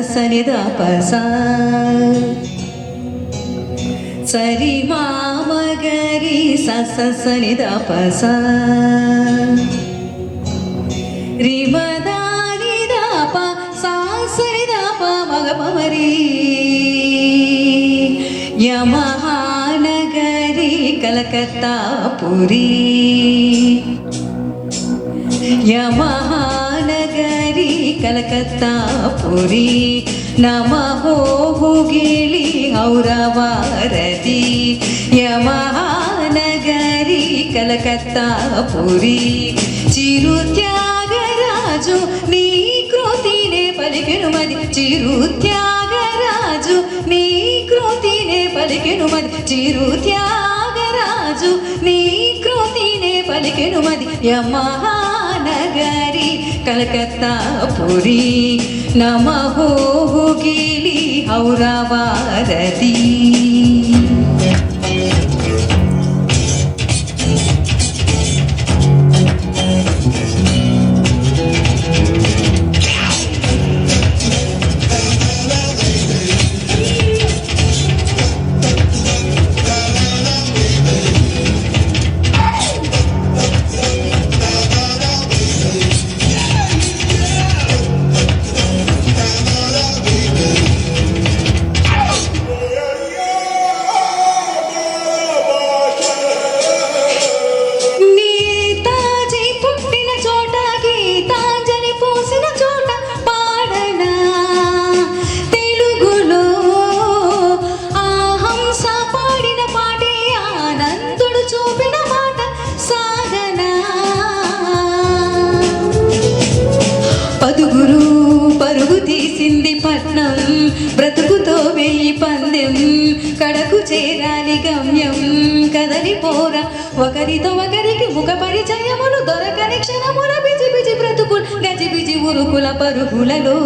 సని ద ప సా సరి మా మ గ రి స స సని ద ప సా రి మ ద ని ద ప సా సని ద ప మ గ ప మ రి యమహానగరి కలకత్తా పురి యమహానగరి కలకత్తా పురి నమః హుగిలి ఔరవారతి యమహానగరి కలకత్తా పురి చిరుత్యాగరాజు నీ కృతినే పలికెను మది చిరుత్యాగరాజు నీ కృతినే పలికెను మది చిరుత్యాగరాజు నీ కృతినే పలికెను మది యమహానగరి కలకత్తా పురి నమః హుగిలి ఔరవారతి పదుగురు పరుగు తీసింది పట్నం బ్రతుకుతో వెయ్యి పందెం కడకు చేరాలి గమ్యం కదలిపోరా ఒకరితో ఒకరికి ముఖ పరిచయములు దొరకని క్షణముల బిజి బిజి బ్రతుకులు గజిబిజి ఉరుకుల పరుగులలో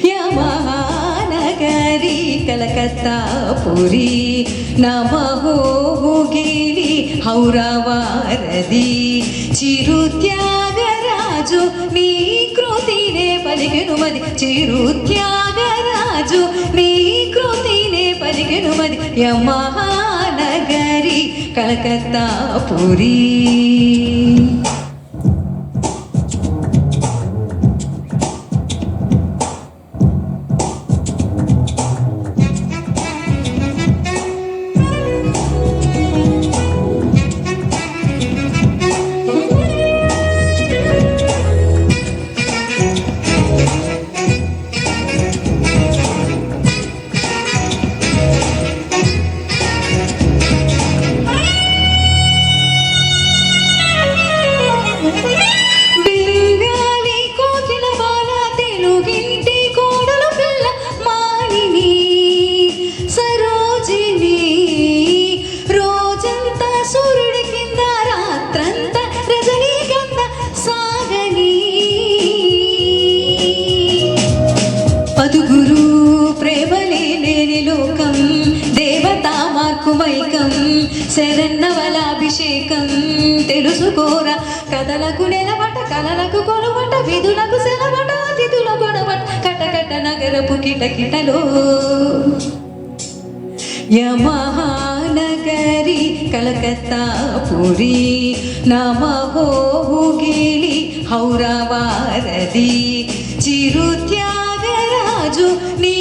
యమహానగరి కలకత్తా పురి నమః హుగిలి ఔరవారతి చిరుత్యాగరాజు నీ కృతినే పలికెను మది చిరుత్యాగరాజు నీ కృతినే పలికెను మది యమహానగరి కలకత్తా పురి పదుగురు ప్రేమలే లేని లోకం దేవతా మార్కుమైకం శరన్నవలాభిషేకం తెలుసుకోరా కథలకు నెలవట కలలకు కొలువట విధులకు సెలవట అతిథుల గొడవట కటకట నగరపు కిటకిటలో యమహానగరి కలకత్తా పురి నమః హుగిలి ఔరవారతి చిరుత్యాగరాజు నీ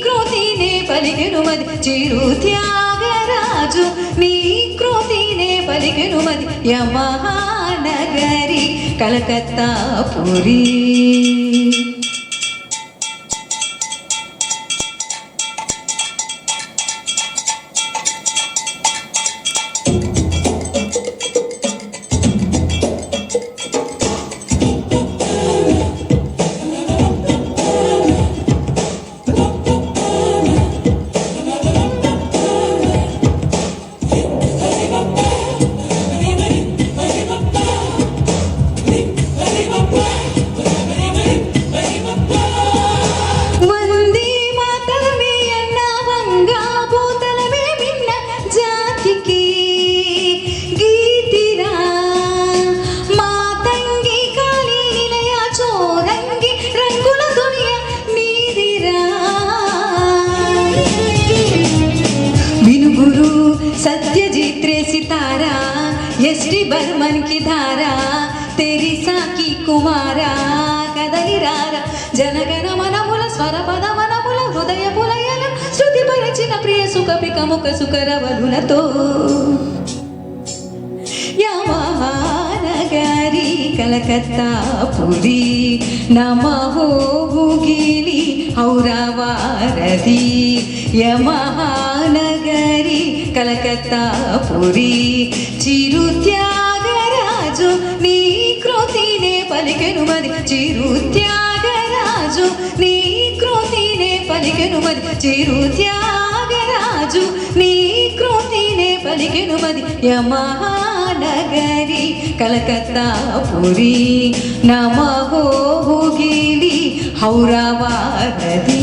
కృతినే పలికెను మది చిరుత్యాగరాజు నీ కృతినే పలికెను మది యమహానగరి కలకత్తా పురి सत्यजीत रे सितारा एस टी बर्मन की धारा तेरिसा की कुमारा कदली रारा जनगण मनमुल स्वर पद मनमुल हृदय पुलयन శృతి పరిచిన ప్రియ సుఖ పిక ముఖ సుకరవలులతో యమహానగరి కలకత్తా పురి నమః హుగిలి ఔరవారధి యమహానగరి కలకత్తా పురి చిరుత్యాగరాజు నీ కృతినే పలికెను మరి చిరుత్యాగరాజు నీ కృతినే పలికెను మరి చిరుత్యాగరాజు నీ కృతినే పలికెను మరి యమహానగరి కలకత్తా పురి నమః హుగిలి ఔరవారధి